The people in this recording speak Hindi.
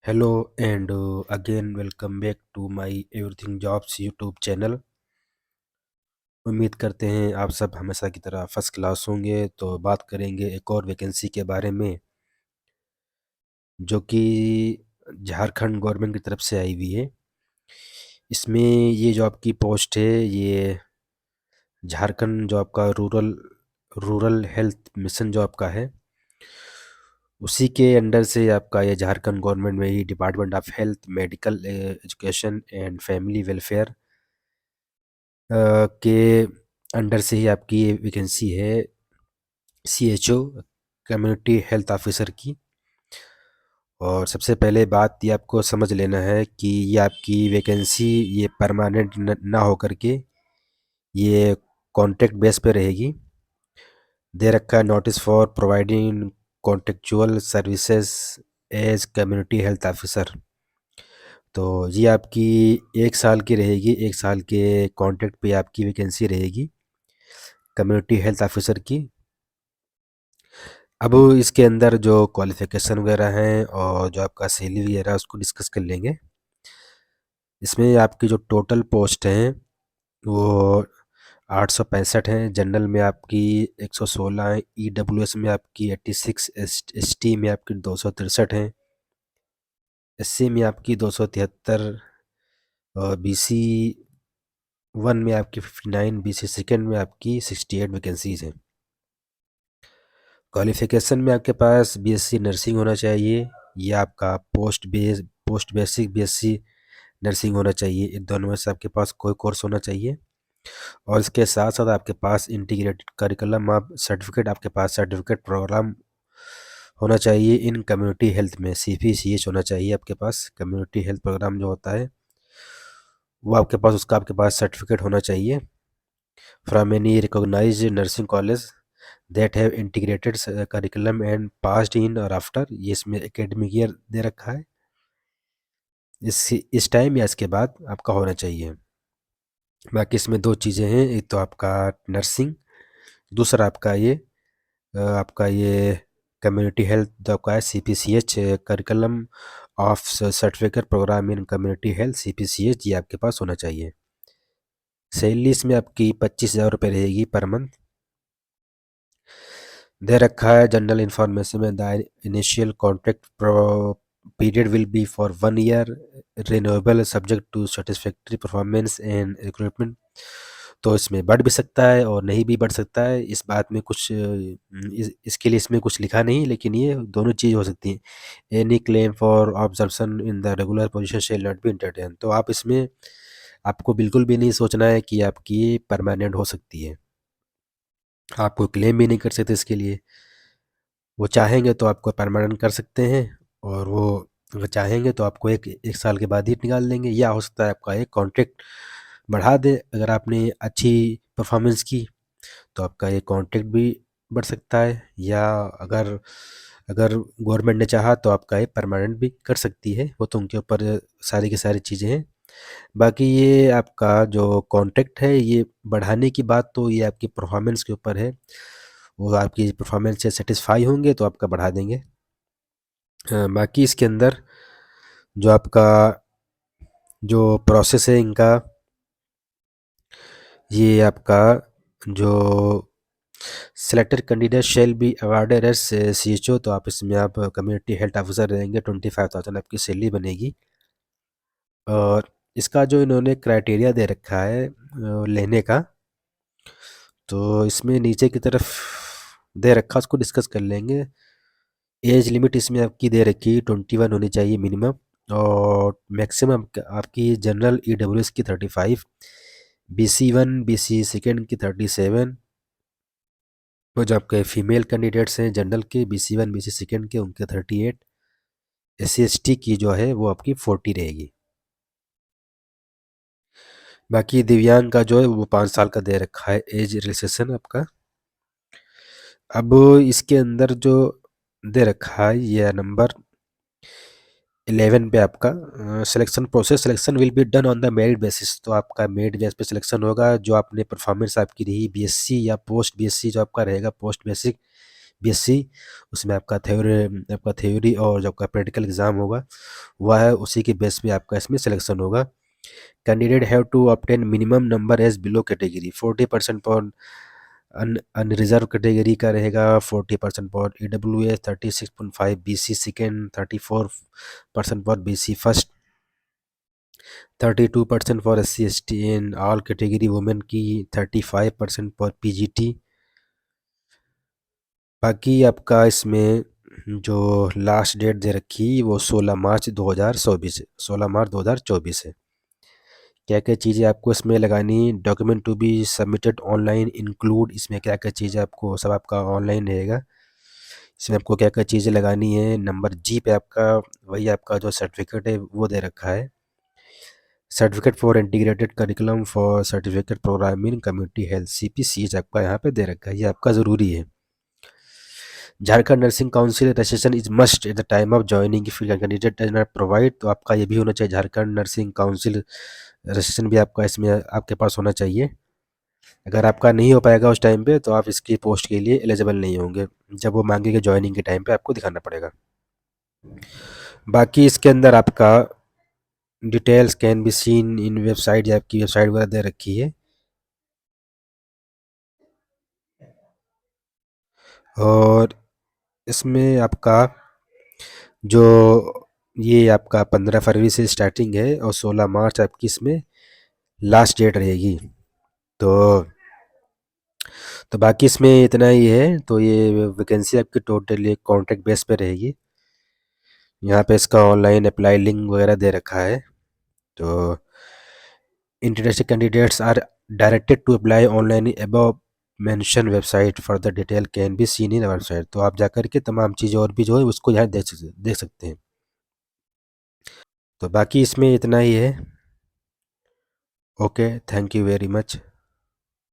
Hello and again welcome back to my Everything Jobs YouTube channel. उम्मीद करते हैं आप सब हमेशा की तरह फर्स्ट क्लास होंगे। तो बात करेंगे एक और वैकेंसी के बारे में जो कि झारखंड गवर्नमेंट की तरफ से आई हुई है। इसमें ये जो आपकी पोस्ट है ये झारखंड जो आपका रूरल हेल्थ मिशन जो आपका है उसी के अंडर से आपका ये झारखंड गवर्नमेंट में ही department of health medical education and family welfare के अंडर से ही आपकी ये वैकेंसी है CHO कम्युनिटी हेल्थ ऑफिसर की। और सबसे पहले बात ये आपको समझ लेना है कि ये आपकी वैकेंसी ये परमानेंट ना हो करके ये कॉन्ट्रैक्ट बेस पे रहेगी। दे रखा है notice for providing contractual services as community health officer. तो ये आपकी 1 साल की रहेगी। 1 साल के कॉन्ट्रैक्ट पे आपकी वैकेंसी रहेगी कम्युनिटी हेल्थ ऑफिसर की। अब इसके अंदर जो क्वालिफ़िकेशन वगैरह हैं और जो आपका सैलरी वगैरह है उसको डिस्कस कर लेंगे। इसमें आपकी जो टोटल पोस्ट हैं वो 865 हैं। जनरल में आपकी 116 हैं। EWS में आपकी 86, ST में आपकी 263 हैं। SC में आपकी 273 और BC 1 में आपकी 59, BC सेकेंड में आपकी 68 वैकेंसीज़ हैं। क्वालिफ़िकेशन में आपके पास BSc नर्सिंग होना चाहिए या आपका पोस्ट बेसिक BSc नर्सिंग होना चाहिए। इन दोनों में से आपके पास कोई कोर्स होना चाहिए। और इसके साथ साथ आपके पास इंटीग्रेटेड करिकुलम आप सर्टिफिकेट आपके पास सर्टिफिकेट प्रोग्राम होना चाहिए। इन कम्युनिटी हेल्थ में CPCH होना चाहिए आपके पास। कम्युनिटी हेल्थ प्रोग्राम जो होता है वो आपके पास सर्टिफिकेट होना चाहिए from any recognised nursing college that have integrated curriculum and passed in or after. ये इसमें एकेडमिक ईयर दे रखा है। इस टाइम या इसके बाद आपका होना चाहिए। बाकी इसमें दो चीज़ें हैं, एक तो आपका नर्सिंग, दूसरा आपका ये कम्युनिटी हेल्थ जो आपका है CPCH curriculum of certificate programme in community health CPCH ये आपके पास होना चाहिए। सैलरी इसमें आपकी 25,000 रुपये रहेगी पर मंथ। दे रखा है जनरल इंफॉर्मेशन में the initial contract period will be for 1 year renewable subject to satisfactory performance and recruitment. तो इसमें बढ़ भी सकता है और नहीं भी बढ़ सकता है। इस बात में कुछ इसके लिए इसमें कुछ लिखा नहीं, लेकिन ये दोनों चीज़ हो सकती हैं। Any claim for observation in the regular position shall not be entertain. तो आप इसमें आपको बिल्कुल भी नहीं सोचना है कि आपकी परमानेंट हो सकती है। आप कोई क्लेम भी नहीं कर सकते इसके लिए। वो चाहेंगे तो आपको परमानेंट कर सकते हैं और वो अगर चाहेंगे तो आपको एक साल के बाद ही निकाल देंगे, या हो सकता है आपका एक कॉन्ट्रैक्ट बढ़ा दे। अगर आपने अच्छी परफॉर्मेंस की तो आपका ये कॉन्ट्रैक्ट भी बढ़ सकता है, या अगर अगर गवर्नमेंट ने चाहा तो आपका ये परमानेंट भी कर सकती है। वो तो उनके ऊपर सारी की सारी चीज़ें हैं। बाकी ये आपका जो कॉन्ट्रैक्ट है ये बढ़ाने की बात तो ये आपकी परफॉर्मेंस के ऊपर है। वो आपकी परफॉर्मेंस से सेटिस्फाई होंगे तो आपका बढ़ा देंगे। बाकी इसके अंदर जो आपका जो प्रोसेस है इनका, ये आपका जो selected candidate shall be awarded as CHO। तो आप इसमें आप कम्युनिटी हेल्थ ऑफिसर रहेंगे। 25,000 आपकी सैलरी बनेगी। और इसका जो इन्होंने क्राइटेरिया दे रखा है लेने का, तो इसमें नीचे की तरफ दे रखा, उसको डिस्कस कर लेंगे। एज लिमिट इसमें आपकी दे रखी 21 होनी चाहिए मिनिमम, और मैक्सिमम आपकी जनरल EWS की 35, BC1 BC सेकेंड की 37। वो जो आपके फीमेल कैंडिडेट्स हैं जनरल के BC1 BC सेकेंड के उनके 38। SC ST की जो है वो आपकी 40 रहेगी। बाकी दिव्यांग का जो है वो 5 साल का दे रखा है एज रिलैक्सेशन आपका। अब इसके अंदर जो दे रखा है ये नंबर 11 पे आपका selection will be done on the merit basis. तो आपका मेरिट बेस पे सिलेक्शन होगा। जो आपने परफॉर्मेंस आपकी रही BSc या पोस्ट BSc जो आपका रहेगा पोस्ट बेसिक बीएससी। उसमें आपका थ्योरी और जो आपका प्रैक्टिकल एग्ज़ाम होगा वह है, उसी के बेस पे आपका इसमें सिलेक्शन होगा। Candidate have to obtain minimum number as below category 40% for unreserve category का रहेगा, 40% for EWS, 36.5 BC second, 34% for BC first, 32% for SC ST in all category, women की 35% फॉर पीजीटी। बाकी आपका इसमें जो लास्ट डेट दे रखी वो 16 मार्च 2024 है। क्या क्या चीज़ें आपको इसमें लगानी, document to be submitted online include, इसमें क्या क्या चीज़ें आपको सब आपका ऑनलाइन रहेगा। इसमें आपको क्या क्या चीज़ें लगानी है, नंबर जी पे आपका वही आपका जो सर्टिफिकेट है वो दे रखा है, certificate for integrated curriculum for certificate programming community health CPC आपका यहाँ पे दे रखा है, ये आपका ज़रूरी है। Jharkhand nursing council registration is must at the time of joining, if candidate does not provide, तो आपका ये भी होना चाहिए, झारखंड नर्सिंग काउंसिल रजिस्ट्रेशन भी आपका इसमें आपके पास होना चाहिए। अगर आपका नहीं हो पाएगा उस टाइम पे तो आप इसकी पोस्ट के लिए एलिजिबल नहीं होंगे, जब वो मांगेंगे ज्वाइनिंग के टाइम पे आपको दिखाना पड़ेगा। बाकी इसके अंदर आपका details can be seen in website, आपकी वेबसाइट वगैरह दे रखी है। और इसमें आपका जो ये आपका 15 फरवरी से स्टार्टिंग है और 16 मार्च आपकी इसमें लास्ट डेट रहेगी। तो बाकी इसमें इतना ही है। तो ये वैकेंसी आपकी टोटल एक कॉन्ट्रैक्ट बेस पे रहेगी। यहाँ पे इसका ऑनलाइन अप्लाई लिंक वगैरह दे रखा है। तो interested candidates are directed to apply online above mention website, further detail can be seen in website. तो आप जाकर के तमाम चीज़ें और भी जो है उसको यहाँ देख सकते हैं। तो बाकी इसमें इतना ही है। Okay, thank you very much.